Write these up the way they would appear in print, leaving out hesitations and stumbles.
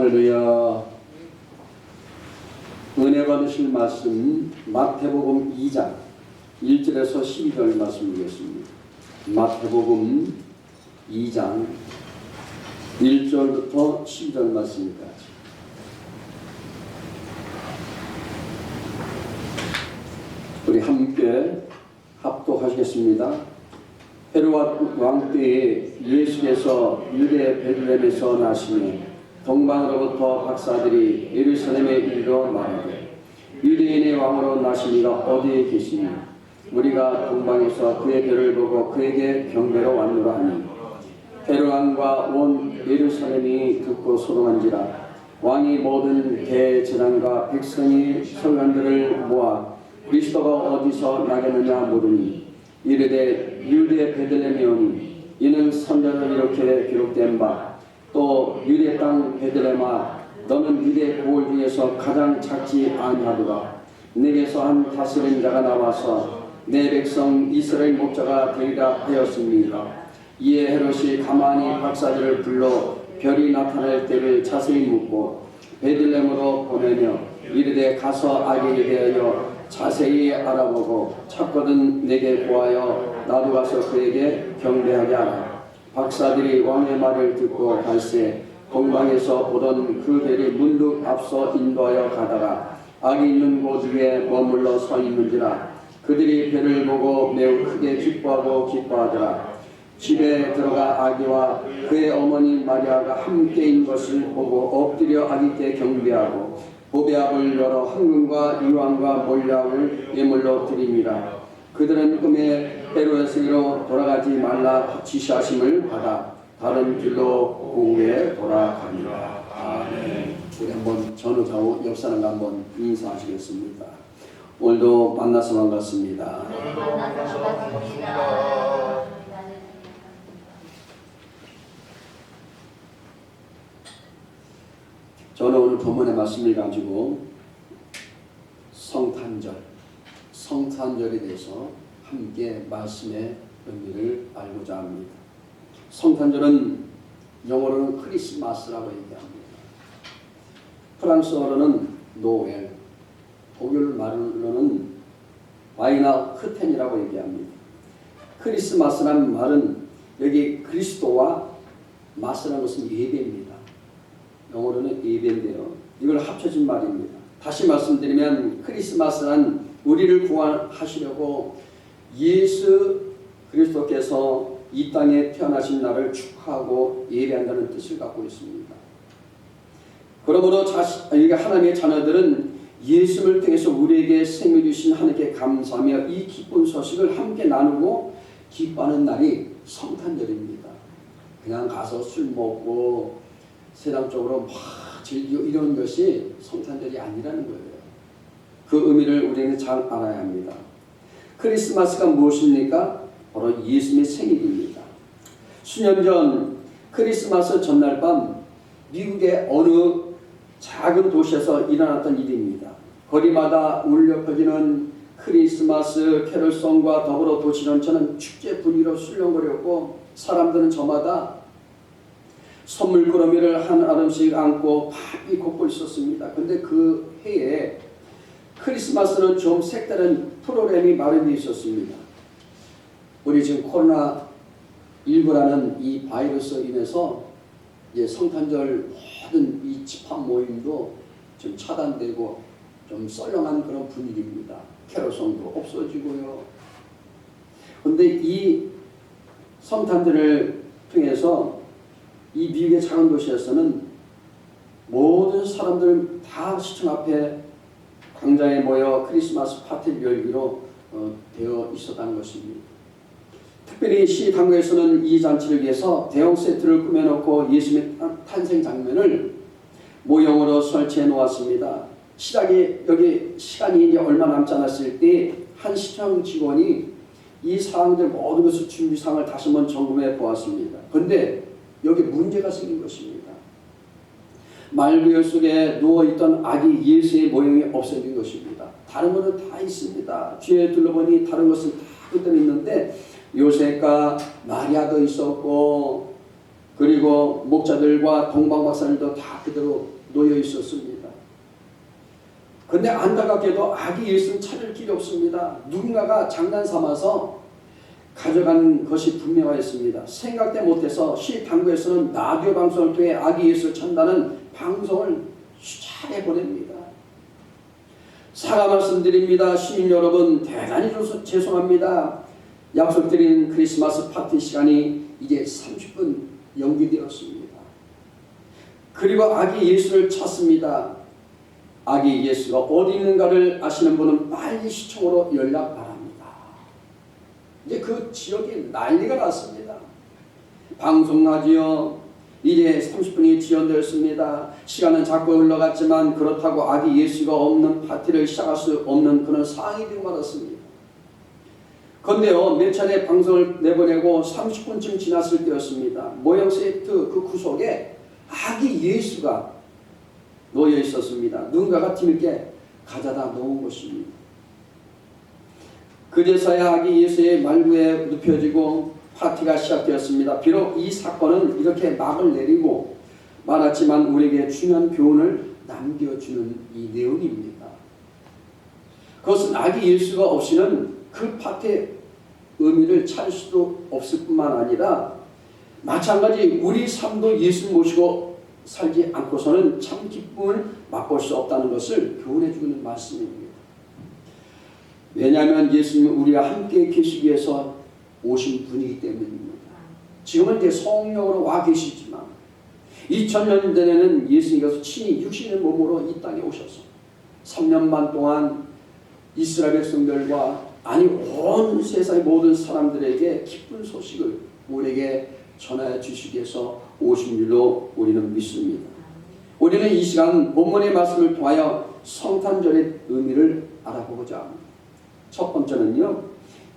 할렐루야. 은혜 받으실 말씀 마태복음 2장 1절에서 12절 말씀 드리겠습니다. 마태복음 2장 1절부터 12절 말씀까지. 우리 함께 합독하시겠습니다. 헤롯 왕 때에 예수께서 유대 베들레헴에서 나시니 동방으로부터 박사들이 예루살렘에 이르러 말하되 유대인의 왕으로 나신 이가 어디에 계시니 우리가 동방에서 그의 별을 보고 그에게 경배로 왔노라 하니 헤롯 왕과 온 예루살렘이 듣고 소동한지라 왕이 모든 대제사장과 백성이 서기관들을 모아 그리스도가 어디서 나겠느냐 물으니 이르되 유대 베들레헴에 오니 이는 선자로 이렇게 기록된 바 또 유대 땅 베들레헴아 너는 유대 고을 중에서 가장 작지 아니하도다. 내게서 한 다스린 자가 나와서 내 백성 이스라엘 목자가 되리라 하였습니다. 이에 헤롯이 가만히 박사들을 불러 별이 나타날 때를 자세히 묻고 베들레헴으로 보내며 이르되 가서 아기에 대하여 자세히 알아보고 찾거든 내게 구하여 나도 가서 그에게 경배하게 하라. 박사들이 왕의 말을 듣고 갈새 동방에서 보던 그 별이 문득 앞서 인도하여 가다가 아기 있는 곳 위에 머물러 서 있는지라 그들이 별을 보고 매우 크게 기뻐하더라. 집에 들어가 아기와 그의 어머니 마리아가 함께인 것을 보고 엎드려 아기께 경배하고 보배압을 열어 황금과 유황과 몰약을 예물로 드립니다. 그들은 꿈에 헤롯에게로 돌아가지 말라 지시하심을 받아 다른 길로 고국에 돌아갑니다. 아멘. 우리 한번 전후좌우 옆사람과 한번 인사하시겠습니다. 오늘도 만나서 반갑습니다. 저는 오늘 본문의 말씀을 가지고 성탄절에 대해서 함께 말씀의 의미를 알고자 합니다. 성탄절은 영어로는 크리스마스라고 얘기합니다. 프랑스어로는 노엘, 독일 말로는 와이나흐텐이라고 얘기합니다. 크리스마스라는 말은 여기 그리스도와 마스라는 것은 예배입니다. 영어로는 예배인데요. 이걸 합쳐진 말입니다. 다시 말씀드리면 크리스마스란 우리를 구원하시려고 예수 그리스도께서 이 땅에 태어나신 날을 축하하고 예배한다는 뜻을 갖고 있습니다. 그러므로 하나님의 자녀들은 예수를 통해서 우리에게 생을 주신 하나님께 감사하며 이 기쁜 소식을 함께 나누고 기뻐하는 날이 성탄절입니다. 그냥 가서 술 먹고 세상적으로 막 즐기고 이런 것이 성탄절이 아니라는 거예요. 그 의미를 우리는 잘 알아야 합니다. 크리스마스가 무엇입니까? 바로 예수님의 생일입니다. 수년 전 크리스마스 전날 밤 미국의 어느 작은 도시에서 일어났던 일입니다. 거리마다 울려 퍼지는 크리스마스 캐럴송과 더불어 도시 전체는 축제 분위기로 술렁거렸고 사람들은 저마다 선물꾸러미를 한 아름씩 안고 바삐 걷고 있었습니다. 그런데 그 해에 크리스마스는 좀 색다른 프로그램이 마련되어 있었습니다. 우리 지금 코로나19라는 이 바이러스로 인해서 성탄절 모든 이 집합 모임도 좀 차단되고 좀 썰렁한 그런 분위기입니다. 캐롤송도 없어지고요. 그런데 이 성탄절을 통해서 이 미국의 작은 도시에서는 모든 사람들 다 시청 앞에 광장에 모여 크리스마스 파티를 열기로 되어 있었다는 것입니다. 특별히 시 당국에서는 이 잔치를 위해서 대형 세트를 꾸며놓고 예수님의 탄생 장면을 모형으로 설치해 놓았습니다. 여기 시간이 이제 얼마 남지 않았을 때 한 시청 직원이 이 사항들 모든 것을 준비 사항을 다시 한번 점검해 보았습니다. 그런데 여기 문제가 생긴 것입니다. 말구열 속에 누워있던 아기 예수의 모형이 없어진 것입니다. 다른 것은 다 있습니다. 뒤에 둘러보니 다른 것은 다 그대로 있는데 요셉과 마리아도 있었고 그리고 목자들과 동방 박사들도 다 그대로 놓여 있었습니다. 그런데 안타깝게도 아기 예수는 찾을 길이 없습니다. 누군가가 장난삼아서 가져간 것이 분명하였습니다. 생각도 못해서 시 당구에서는 라디오 방송을 통해 아기 예수를 찾는다는 방송을 수차례 보냅니다. 사과 말씀드립니다. 시민 여러분, 대단히 죄송합니다. 약속드린 크리스마스 파티 시간이 이제 30분 연기되었습니다. 그리고 아기 예수를 찾습니다. 아기 예수가 어디 있는가를 아시는 분은 빨리 시청으로 연락 바랍니다. 이제 그 지역에 난리가 났습니다. 방송하지요. 이제 30분이 지연되었습니다. 시간은 자꾸 흘러갔지만 그렇다고 아기 예수가 없는 파티를 시작할 수 없는 그런 상황이 되고 말았습니다. 그런데요, 몇 차례 방송을 내보내고 30분쯤 지났을 때였습니다. 모형 세트 그 구석에 아기 예수가 놓여 있었습니다. 누군가가 뒤늦게 가져다 놓은 것입니다. 그제서야 아기 예수의 말구에 눕혀지고 파티가 시작되었습니다. 비록 이 사건은 이렇게 막을 내리고 말았지만 우리에게 중요한 교훈을 남겨주는 이 내용입니다. 그것은 아기 예수가 없이는 그 파티의 의미를 찾을 수도 없을 뿐만 아니라 마찬가지 우리 삶도 예수 모시고 살지 않고서는 참 기쁨을 맛볼 수 없다는 것을 교훈해 주는 말씀입니다. 왜냐하면 예수님은 우리와 함께 계시기 위해서 오신 분이기 때문입니다. 지금은 이제 성령으로 와 계시지만 2000년 전에는 예수님께서 친히 육신의 몸으로 이 땅에 오셔서 3년 반 동안 이스라엘 백성들과 아니 온 세상의 모든 사람들에게 기쁜 소식을 우리에게 전하여 주시기 위해서 오신 줄로 우리는 믿습니다. 우리는 이 시간 본문의 말씀을 통하여 성탄절의 의미를 알아보고자 합니다. 첫 번째는요,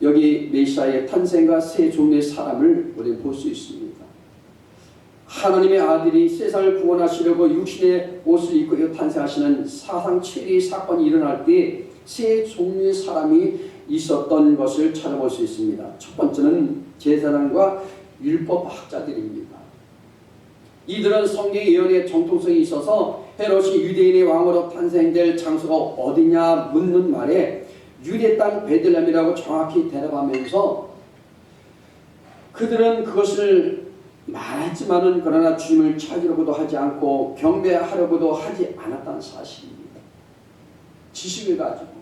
여기 메시아의 탄생과 세 종류의 사람을 우리는 볼 수 있습니다. 하나님의 아들이 세상을 구원하시려고 육신의 옷을 입고 탄생하시는 사상 최대의 사건이 일어날 때 세 종류의 사람이 있었던 것을 찾아볼 수 있습니다. 첫 번째는 제사장과 율법학자들입니다. 이들은 성경 예언의 정통성이 있어서 헤롯이 유대인의 왕으로 탄생될 장소가 어디냐 묻는 말에 유대 땅 베들레헴이라고 정확히 대답하면서 그들은 그것을 말했지만은 그러나 주님을 찾으려고도 하지 않고 경배하려고도 하지 않았다는 사실입니다. 지식을 가지고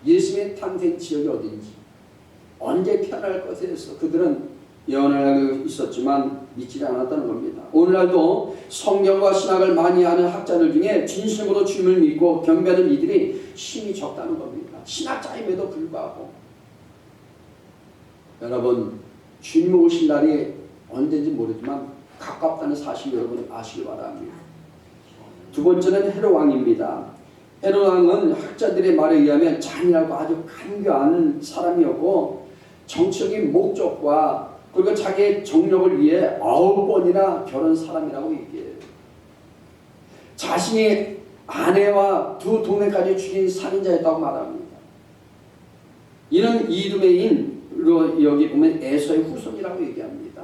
예수님의 탄생 지역이 어딘지 언제 태어날 것에 대해서 그들은 예언을 하고 있었지만 믿지 않았다는 겁니다. 오늘날도 성경과 신학을 많이 아는 학자들 중에 진심으로 주님을 믿고 경배하는 이들이 힘이 적다는 겁니다. 신학자임에도 불구하고 여러분, 주님 오실 날이 언제인지 모르지만 가깝다는 사실 여러분 아시기 바랍니다. 두 번째는 헤롯 왕입니다. 헤롯 왕은 학자들의 말에 의하면 잔인하고 아주 간교한 사람이었고 정치적인 목적과 그리고 자기의 정력을 위해 9번이나 결혼 사람이라고 얘기해요. 자신이 아내와 두 동생까지 죽인 살인자였다고 말합니다. 이는 이두메인으로 여기 보면 에서의 후손이라고 얘기합니다.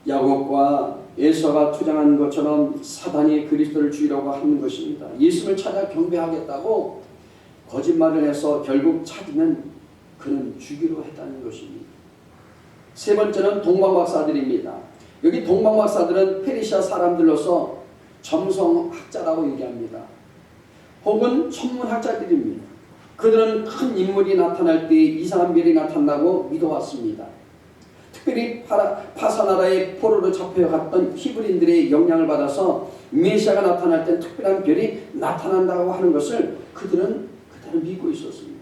야곱과 에서가 투정한 것처럼 사단이 그리스도를 죽이려고 하는 것입니다. 예수를 찾아 경배하겠다고 거짓말을 해서 결국 찾으면 그는 죽이려 했다는 것입니다. 세 번째는 동방박사들입니다. 여기 동방박사들은 페르시아 사람들로서 점성학자라고 얘기합니다. 혹은 천문학자들입니다. 그들은 큰 인물이 나타날 때 이상한 별이 나타나고 믿어왔습니다. 특별히 파사나라의 포로로 잡혀갔던 히브리인들의 영향을 받아서 메시아가 나타날 때 특별한 별이 나타난다고 하는 것을 그들은 그대로 믿고 있었습니다.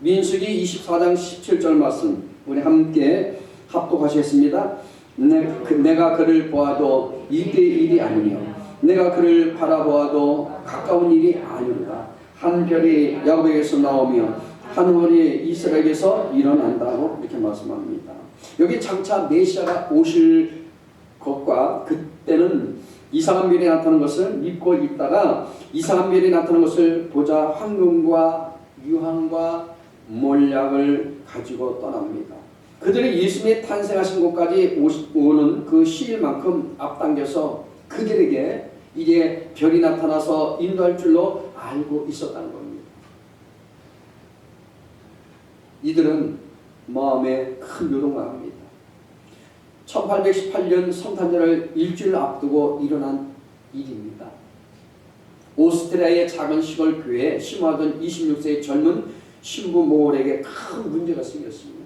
민수기 24장 17절 말씀 우리 함께 합독하시겠습니다. 내가 그를 보아도 이때 일이 아니며 내가 그를 바라보아도 가까운 일이 아니로다. 한 별이 야곱에게서 나오며 한 월이 이스라엘에서 일어난다고 이렇게 말씀합니다. 여기 장차 메시아가 오실 것과 그때는 이상한 별이 나타나는 것을 믿고 있다가 이상한 별이 나타나는 것을 보자 황금과 유황과 몰약을 가지고 떠납니다. 그들이 예수님이 탄생하신 곳까지 오는 그 시일만큼 앞당겨서 그들에게 이제 별이 나타나서 인도할 줄로 알고 있었다는 겁니다. 이들은 마음에 큰 요동을 합니다. 1818년 성탄절을 일주일 앞두고 일어난 일입니다. 오스트리아의 작은 시골 교회에 심화하던 26세의 젊은 신부 모홀에게 큰 문제가 생겼습니다.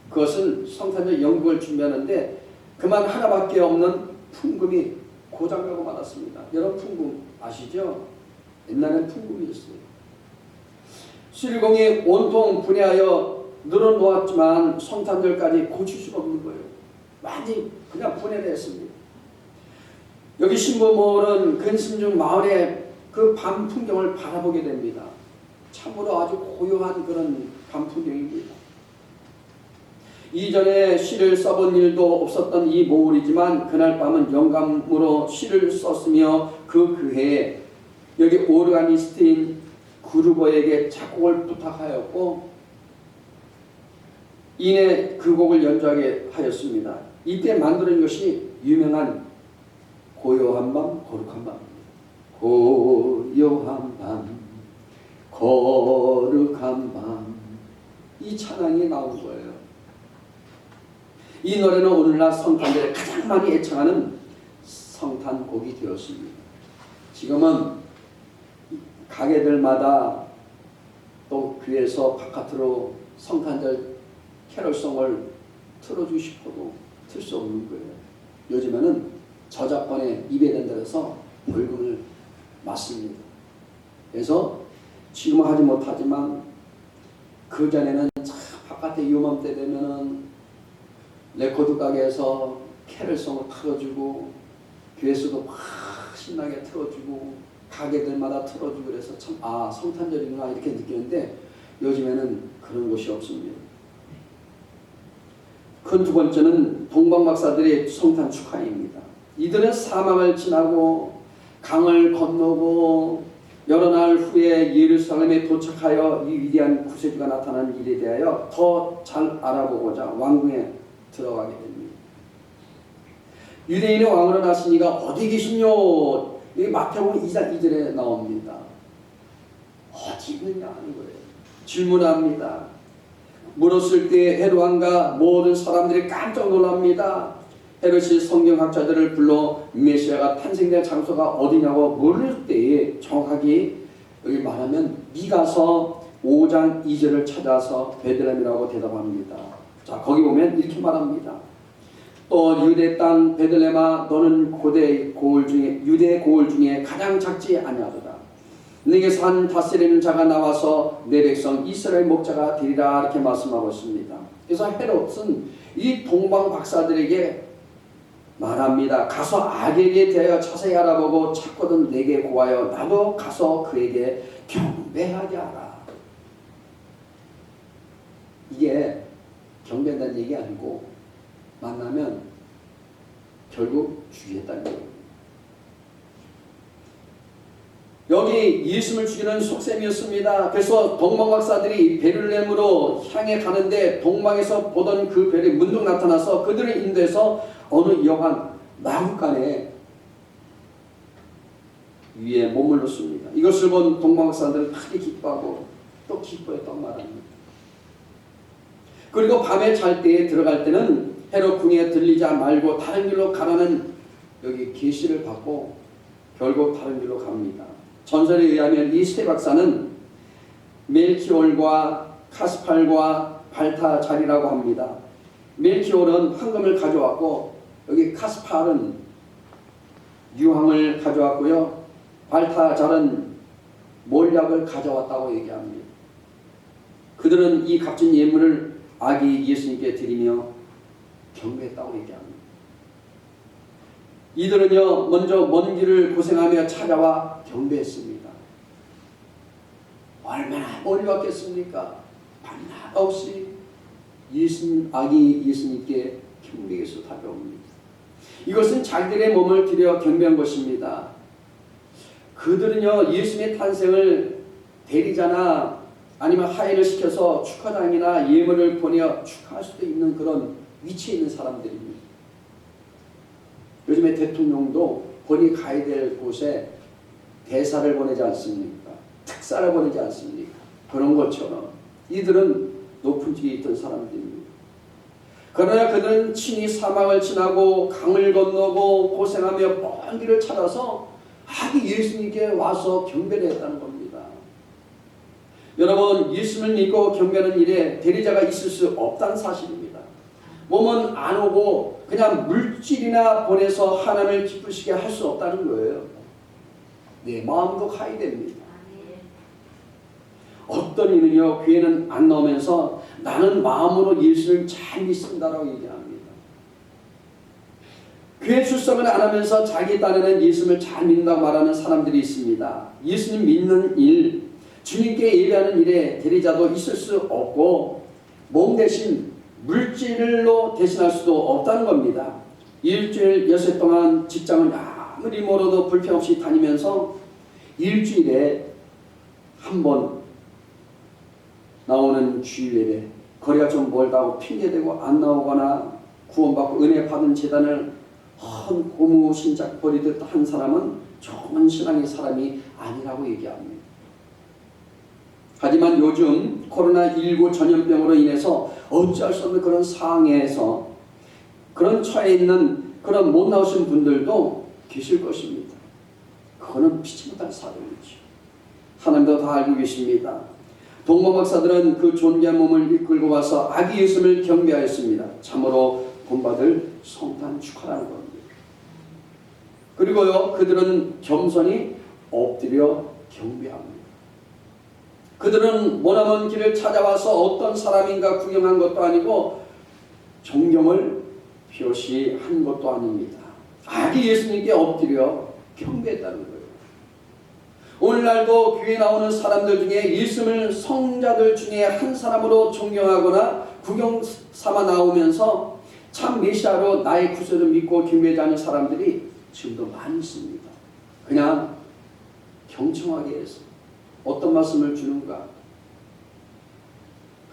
그것은 성탄절 연극을 준비하는데 그만 하나밖에 없는 풍금이 고장나고 말았습니다. 여러분 풍금 아시죠? 옛날엔 풍금이었어요. 수리공이 온통 분해하여 늘어놓았지만 성탄절까지 고칠 수가 없는 거예요. 많이 그냥 분해됐습니다. 여기 신부모는 근심중 마을의 그 밤 풍경을 바라보게 됩니다. 참으로 아주 고요한 그런 밤 풍경입니다. 이전에 시를 써본 일도 없었던 이 모울이지만 그날 밤은 영감으로 시를 썼으며 그 교회에 여기 오르가니스트인 구르버에게 작곡을 부탁하였고 이내 그 곡을 연주하게 하였습니다. 이때 만들어진 것이 유명한 고요한 밤 거룩한 밤입니다. 고요한 밤 거룩한 밤, 이 찬양이 나온 거예요. 이 노래는 오늘날 성탄절에 가장 많이 애청하는 성탄곡이 되었습니다. 지금은 가게들마다 또 교회에서 바깥으로 성탄절 캐럴송을 틀어주고 싶어도 틀 수 없는 거예요. 요즘에는 저작권에 입에된다해서 벌금을 맞습니다. 그래서 지금은 하지 못하지만 그 전에는 바깥에 요맘때 되면은 레코드 가게에서 캐럴송을 틀어주고 교회에서도 막 신나게 틀어주고 가게들마다 틀어주고 그래서 참 성탄절이구나 이렇게 느끼는데 요즘에는 그런 곳이 없습니다. 큰 두 번째는 동방박사들의 성탄 축하입니다. 이들은 사막을 지나고 강을 건너고 여러 날 후에 예루살렘에 도착하여 이 위대한 구세주가 나타난 일에 대하여 더 잘 알아보고자 왕궁에 들어가게 됩니다. 유대인의 왕으로 나신 이가 어디 계시뇨? 여기 마태복음 2장 2절에 나옵니다. 어디 있느냐 하는 거예요. 질문합니다. 물었을 때 헤롯 왕과 모든 사람들이 깜짝 놀랍니다. 헤롯이 성경학자들을 불러 메시아가 탄생된 장소가 어디냐고 물을 때에 정확하게 여기 말하면 미가서 5장 2절을 찾아서 베들레헴이라고 대답합니다. 자, 거기 보면 이렇게 말합니다. 또 유대 땅 베들레헴아 너는 유대 고을 중에 가장 작지 아니하도다. 네게서 한 다스리는 자가 나와서 내 백성 이스라엘 목자가 되리라 이렇게 말씀하고 있습니다. 그래서 헤롯은 이 동방 박사들에게 말합니다. 가서 악에게 대하여 자세히 알아보고 찾거든 내게 고하여 나도 가서 그에게 경배하게 하라. 이게 경배한다는 얘기 아니고 만나면 결국 죽이겠다는 거예요. 여기 예수님을 죽이는 속셈이었습니다. 그래서 동방박사들이 베들레헴으로 향해 가는데 동방에서 보던 그 별이 문득 나타나서 그들을 인도해서 어느 여관 나뭇가에 위에 머물렀습니다. 이것을 본 동방박사들은 크게 기뻐하고 또 기뻐했던 말입니다. 그리고 밤에 잘 때에 들어갈 때는 헤롯 궁에 들리자 말고 다른 길로 가라는 여기 계시를 받고 결국 다른 길로 갑니다. 전설에 의하면 이 세 박사는 멜키올과 카스팔과 발타잘이라고 합니다. 멜키올은 황금을 가져왔고 여기 카스팔은 유황을 가져왔고요. 발타잘은 몰약을 가져왔다고 얘기합니다. 그들은 이 값진 예물을 아기 예수님께 드리며 경배했다고 얘기합니다. 이들은요 먼저 먼 길을 고생하며 찾아와 경배했습니다. 얼마나 멀리 왔겠습니까? 밤낮 없이 아기 예수님께 경배해서 다가옵니다. 이것은 자기들의 몸을 들여 경배한 것입니다. 그들은요 예수님의 탄생을 대리자나 아니면 하인을 시켜서 축하장이나 예물을 보내어 축하할 수도 있는 그런 위치에 있는 사람들입니다. 요즘에 대통령도 본인이 가야 될 곳에 대사를 보내지 않습니까? 특사를 보내지 않습니까? 그런 것처럼 이들은 높은 지위에 있던 사람들입니다. 그러나 그들은 친히 사막을 지나고 강을 건너고 고생하며 먼 길을 찾아서 아기 예수님께 와서 경배를 했다는 겁니다. 여러분, 예수님을 믿고 경배하는 일에 대리자가 있을 수 없다는 사실입니다. 몸은 안 오고 그냥 물질이나 보내서 하나님을 기쁘시게 할 수 없다는 거예요. 내 마음도 가야 됩니다. 어떤 이는요, 교회는 안 나오면서 나는 마음으로 예수를 잘 믿습니다라고 얘기합니다. 교회 출석을 안 하면서 자기 딴에는 예수를 잘 믿는다고 말하는 사람들이 있습니다. 예수님 믿는 일, 주님께 예배하는 일에 대리자도 있을 수 없고 몸 대신 물질로 대신할 수도 없다는 겁니다. 일주일 여섯 동안 직장을 아무리 멀어도 불편 없이 다니면서 일주일에 한 번 나오는 주일 예배, 거리가 좀 멀다고 핑계대고 안 나오거나 구원받고 은혜 받은 재단을 헌 고무 신작 버리듯 한 사람은 좋은 신앙의 사람이 아니라고 얘기합니다. 하지만 요즘 코로나19 전염병으로 인해서 어찌할 수 없는 그런 상황에서 그런 처해 있는 그런 못 나오신 분들도 계실 것입니다. 그거는 피치 못할 사정이죠. 하나님도 다 알고 계십니다. 동방 박사들은 그 존귀한 몸을 이끌고 와서 아기 예수님을 경배하였습니다. 참으로 본받을 성탄 축하라는 겁니다. 그리고요, 그들은 겸손히 엎드려 경배합니다. 그들은 머나먼 길을 찾아와서 어떤 사람인가 구경한 것도 아니고 존경을 표시한 것도 아닙니다. 아기 예수님께 엎드려 경배했다는 거예요. 오늘날도 교회에 나오는 사람들 중에 예수님을 성자들 중에 한 사람으로 존경하거나 구경 삼아 나오면서 참 메시아로 나의 구세를 믿고 경배하지 않는 사람들이 지금도 많이 있습니다. 그냥 경청하게 해서 어떤 말씀을 주는가?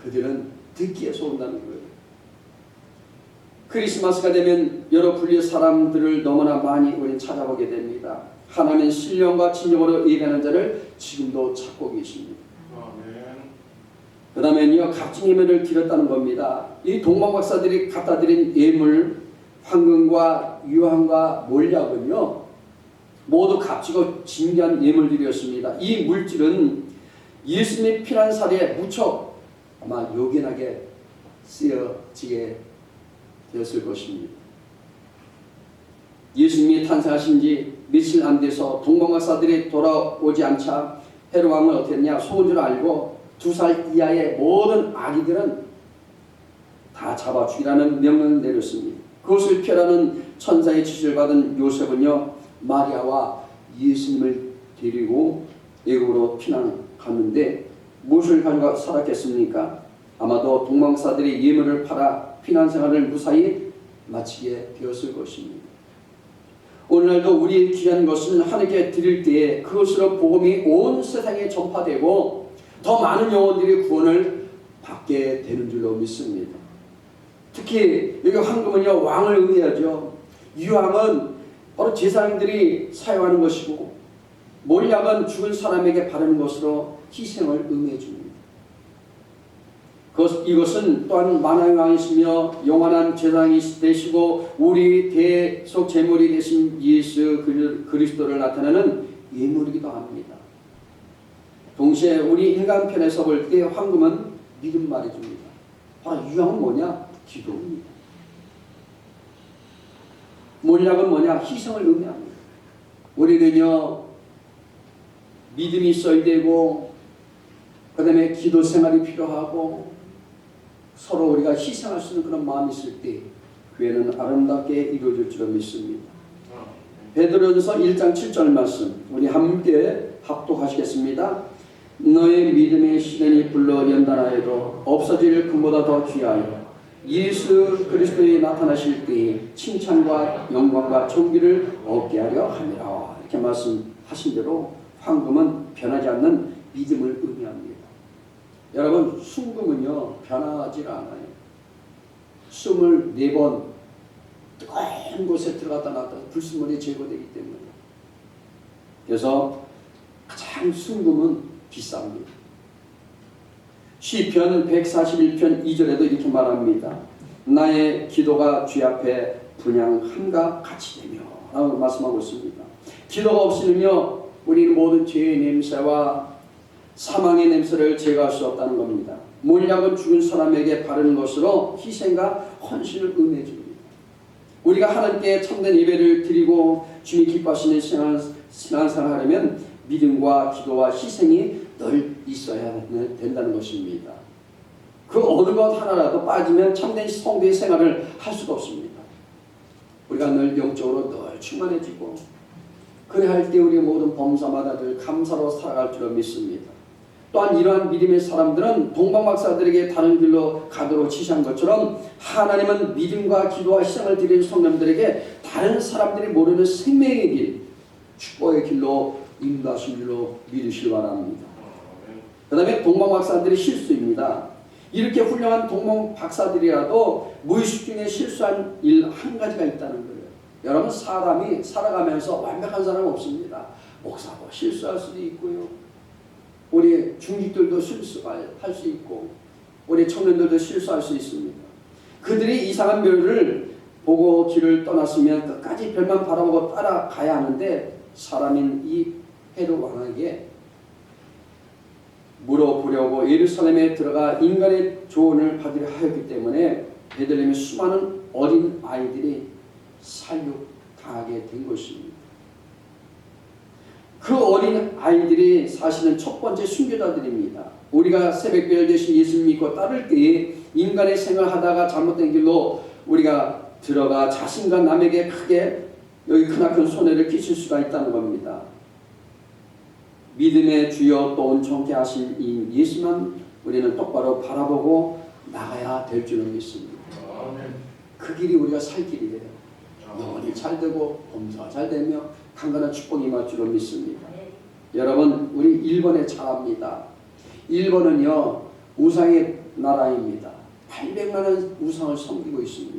그들은 듣기에서 온다는 거예요. 크리스마스가 되면 여러 분류의 사람들을 너무나 많이 우리는 찾아보게 됩니다. 하나님의 신령과 진정으로 예배하는 자를 지금도 찾고 계십니다. 그 다음에는요, 값진 예물을 드렸다는 겁니다. 이 동방 박사들이 갖다 드린 예물, 황금과 유황과 몰약은요, 모두 값지고 진귀한 예물들이었습니다. 이 물질은 예수님의 피난사리에 무척 아마 요긴하게 쓰여지게 되었을 것입니다. 예수님이 탄생하신 지 며칠 안 돼서 동방박사들이 돌아오지 않자 헤롯 왕은 어떻게 했냐? 속은 줄 알고 2살 이하의 모든 아기들은 다 잡아 죽이라는 명령을 내렸습니다. 그것을 피하라는 천사의 지시를 받은 요셉은요, 마리아와 예수님을 데리고 애국으로 피난 갔는데 무엇을 가지고 살았겠습니까? 아마도 동방사들이 예물을 팔아 피난 생활을 무사히 마치게 되었을 것입니다. 오늘날도 우리의 귀한 것은 하나님께 드릴 때에 그것으로 복음이 온 세상에 전파되고 더 많은 영혼들이 구원을 받게 되는 줄로 믿습니다. 특히 여기 황금은요, 왕을 의미하죠. 유황은 바로 제사장들이 사용하는 것이고 몰약은 죽은 사람에게 바르는 것으로 희생을 의미해 줍니다. 이것은 또한 만왕의 왕이시며 영원한 제사장이 되시고 우리 대속 제물이 되신 예수 그리스도를 나타내는 예물이기도 합니다. 동시에 우리 인간편에서 볼 때 황금은 믿음 말해줍니다. 바로 유황은 뭐냐? 기도입니다. 몰약은 뭐냐? 희생을 의미합니다. 우리는요, 믿음이 있어야 되고 그 다음에 기도 생활이 필요하고 서로 우리가 희생할 수 있는 그런 마음이 있을 때 교회는 아름답게 이루어질 줄 믿습니다. 베드로전서 1장 7절 말씀 우리 함께 합독하시겠습니다. 너의 믿음의 시련이 불러 연단하여도 없어질 금보다 더 귀하여 예수 그리스도에 나타나실 때에 칭찬과 영광과 존귀를 얻게 하려 함이라. 이렇게 말씀하신 대로 황금은 변하지 않는 믿음을 의미합니다. 여러분, 순금은요 변하지 않아요. 24번 뜨거운 곳에 들어갔다 나왔다 불순물이 제거되기 때문에. 그래서 가장 순금은 비쌉니다. 시편 141편 2절에도 이렇게 말합니다. 나의 기도가 주 앞에 분향함과 같이 되며 라고 말씀하고 있습니다. 기도가 없으면요 우리는 모든 죄의 냄새와 사망의 냄새를 제거할 수 없다는 겁니다. 몰약은 죽은 사람에게 바르는 것으로 희생과 헌신을 의미해줍니다. 우리가 하나님께 참된 예배를 드리고 주님 기뻐하시는 신앙생활을 하려면 믿음과 기도와 희생이 늘 있어야 된다는 것입니다. 그 어느 것 하나라도 빠지면 참된 성도의 생활을 할 수가 없습니다. 우리가 늘 영적으로 늘 충만해지고 그래 할 때 우리 모든 범사마다 늘 감사로 살아갈 줄을 믿습니다. 또한 이러한 믿음의 사람들은 동방박사들에게 다른 길로 가도록 지시한 것처럼 하나님은 믿음과 기도와 희생을 드리는 성도들에게 다른 사람들이 모르는 생명의 길, 축복의 길로 인도하신 줄로 믿으시기 바랍니다. 그 다음에 동방박사들의 실수입니다. 이렇게 훌륭한 동방박사들이라도 무의식 중에 실수한 일 한 가지가 있다는 거예요. 여러분, 사람이 살아가면서 완벽한 사람은 없습니다. 목사도 실수할 수도 있고요. 우리 중직들도 실수할 수 있고 우리 청년들도 실수할 수 있습니다. 그들이 이상한 별을 보고 길을 떠났으면 끝까지 별만 바라보고 따라가야 하는데 사람인 이 헤롯 왕에게 물어보려고 예루살렘에 들어가 인간의 조언을 받으려 하였기 때문에 베들레헴의 수많은 어린 아이들이 살육당하게 된 것입니다. 그 어린 아이들이 사실은 첫 번째 순교자들입니다. 우리가 새벽별 대신 예수 믿고 따를 때에 인간의 생활하다가 잘못된 길로 우리가 들어가 자신과 남에게 크게 여기 크나큰 손해를 끼칠 수가 있다는 겁니다. 믿음의 주여 또 온전케 하신 이 예수만 우리는 똑바로 바라보고 나가야 될 줄은 믿습니다. 그 길이 우리가 살 길이래요. 영혼이 잘 되고 범사가 잘 되며 강건한 축복이 임할 줄로 믿습니다. 여러분, 우리 일본에 잘합니다. 일본은요 우상의 나라입니다. 800만원 우상을 섬기고 있습니다.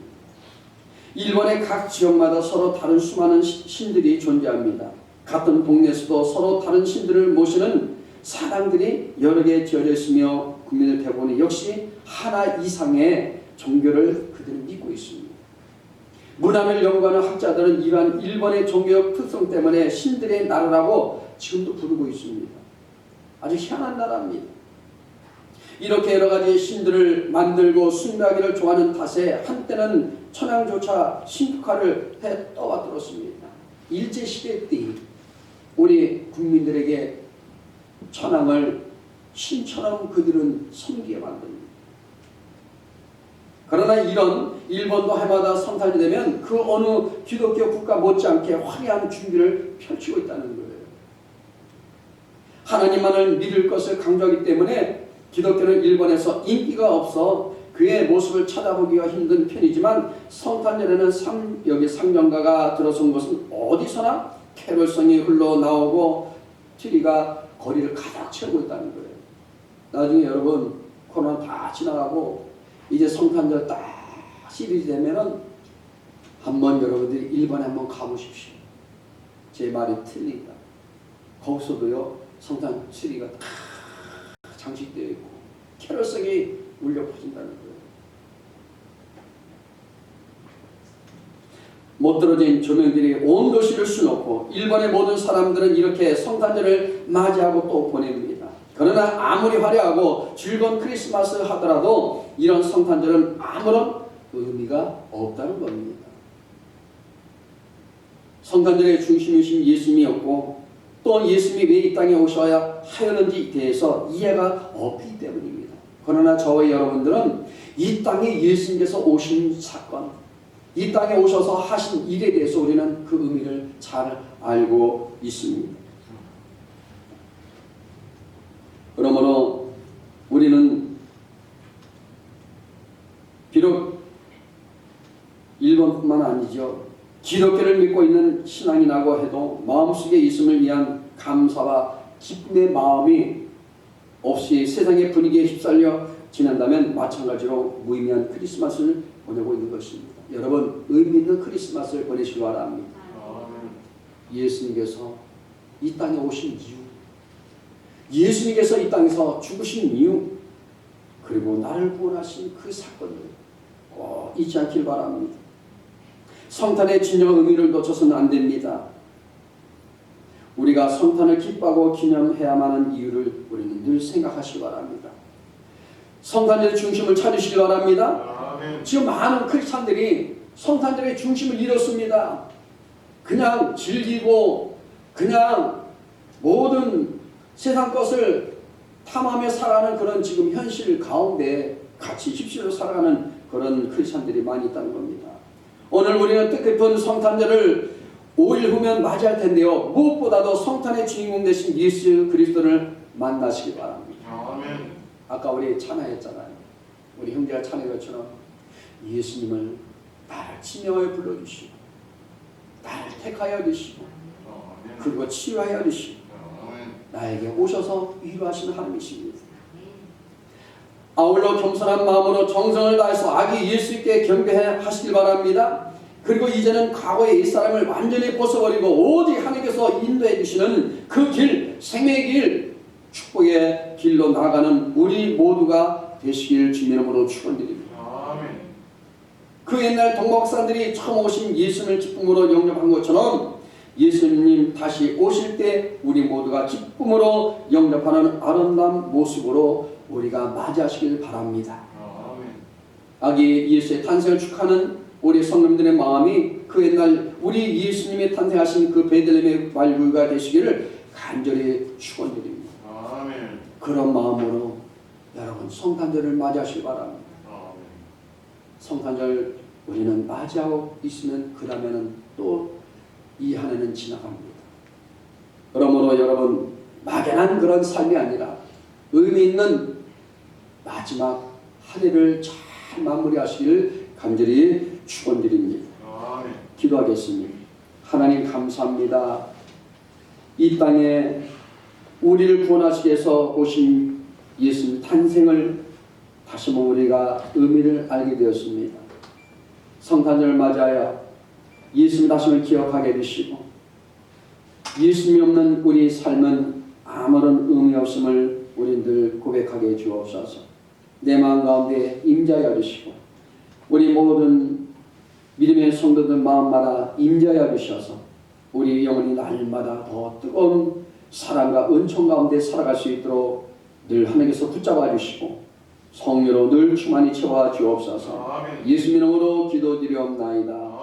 일본의 각 지역마다 서로 다른 수많은 신들이 존재합니다. 같은 동네에서도 서로 다른 신들을 모시는 사당들이 여러 개 지어져 있으며 국민의 대부분이 역시 하나 이상의 종교를 그들은 믿고 있습니다. 문화를 연구하는 학자들은 이러한 일본의 종교적 특성 때문에 신들의 나라라고 지금도 부르고 있습니다. 아주 희한한 나라입니다. 이렇게 여러 가지 신들을 만들고 숭배하기를 좋아하는 탓에 한때는 천황조차 신tuk화를 해 떠받들었습니다. 일제시대 때 우리 국민들에게 천황을 신처럼 그들은 섬기게 만듭니다. 그러나 이런 일본도 해마다 성탄이 되면 그 어느 기독교 국가 못지않게 화려한 준비를 펼치고 있다는 거예요. 하나님만을 믿을 것을 강조하기 때문에 기독교는 일본에서 인기가 없어 그의 모습을 찾아보기가 힘든 편이지만 성탄절에는 여기 상정가가 들어선 것은 어디서나 캐롤성이 흘러나오고 트리가 거리를 가득 채우고 있다는 거예요. 나중에 여러분 코로나 다 지나가고 이제 성탄절 딱 시리즈 되면은 한번 여러분들이 일본에 한번 가보십시오. 제 말이 틀린다. 거기서도요 성탄 트리가 다 장식되어 있고 캐롤성이 울려 퍼진다는 거예요. 못 떨어진 조명들이 온 도시를 수놓고 일본의 모든 사람들은 이렇게 성탄절을 맞이하고 또 보냅니다. 그러나 아무리 화려하고 즐거운 크리스마스 하더라도 이런 성탄절은 아무런 의미가 없다는 겁니다. 성탄절의 중심이신 예수님이었고 또 예수님이 왜 이 땅에 오셔야 하였는지에 대해서 이해가 없기 때문입니다. 그러나 저와 여러분들은 이 땅에 예수님께서 오신 사건, 이 땅에 오셔서 하신 일에 대해서 우리는 그 의미를 잘 알고 있습니다. 그러므로 우리는 비록 일본뿐만 아니죠. 기독교를 믿고 있는 신앙이라고 해도 마음속에 있음을 위한 감사와 기쁨의 마음이 없이 세상의 분위기에 휩쓸려 지낸다면 마찬가지로 무의미한 크리스마스를 보내고 있는 것입니다. 여러분, 의미 있는 크리스마스를 보내시기 바랍니다. 예수님께서 이 땅에 오신 이유, 예수님께서 이 땅에서 죽으신 이유, 그리고 나를 구원하신 그 사건을 잊지 않길 바랍니다. 성탄의 진정한 의미를 놓쳐서는 안 됩니다. 우리가 성탄을 기뻐하고 기념해야만 하는 이유를 우리는 늘 생각하시기 바랍니다. 성탄절의 중심을 찾으시기 바랍니다. 아멘. 지금 많은 크리스찬들이 성탄절의 중심을 잃었습니다. 그냥 즐기고 그냥 모든 세상 것을 탐하며 살아가는 그런 지금 현실 가운데 같이 휩쓸려 살아가는 그런 크리스찬들이 많이 있다는 겁니다. 오늘 우리는 뜻깊은 성탄절을 5일 후면 맞이할 텐데요. 무엇보다도 성탄의 주인공 되신 예수 그리스도를 만나시기 바랍니다. 아멘. 아까 우리 찬양했잖아요. 우리 형제가 찬양한 것처럼 예수님을 나를 지명하여 불러주시고 나를 택하여 주시고 그리고 치유하여 주시고 나에게 오셔서 위로하시는 하나님이십니다. 아울러 겸손한 마음으로 정성을 다해서 아기 예수께 경배하시길 바랍니다. 그리고 이제는 과거의 옛사람을 완전히 벗어버리고 오직 하나님께서 인도해 주시는 그 길, 생명의 길, 축복의 길로 나아가는 우리 모두가 되시길 주님의 이름으로 축원드립니다. 아멘. 그 옛날 동방박사들이 처음 오신 예수님을 기쁨으로 영접한 것처럼 예수님 다시 오실 때 우리 모두가 기쁨으로 영접하는 아름다운 모습으로 우리가 맞이하시길 바랍니다. 아멘. 아기 예수의 탄생을 축하하는 우리 성도님들의 마음이 그 옛날 우리 예수님의 탄생하신 그 베들레헴의 발굴가 되시기를 간절히 축원드립니다. 아멘. 그런 마음으로 여러분 성탄절을 맞이하시기 바랍니다. 아멘. 성탄절 우리는 맞이하고 있으면 그 다음에는 또 이 한 해는 지나갑니다. 그러므로 여러분 막연한 그런 삶이 아니라 의미 있는 마지막 한 해를 잘 마무리하시길 간절히 축원드립니다. 아멘. 기도하겠습니다. 하나님 감사합니다. 이 땅에 우리를 구원하시기 위해서 오신 예수님 탄생을 다시 한번 우리가 의미를 알게 되었습니다. 성탄절을 맞이하여 예수님 다시를 기억하게 되시고 예수님이 없는 우리 삶은 아무런 의미 없음을 우리들 고백하게 주옵소서. 내 마음 가운데 임재하여 주시고 우리 모든 믿음의 성도들 마음마다 임재하여 주셔서 우리 영혼이 날마다 더 뜨거운 사랑과 은총 가운데 살아갈 수 있도록 늘 하나님께서 붙잡아 주시고 성령으로 늘 충만히 채워 주옵소서. 예수 이름으로 기도드리옵나이다.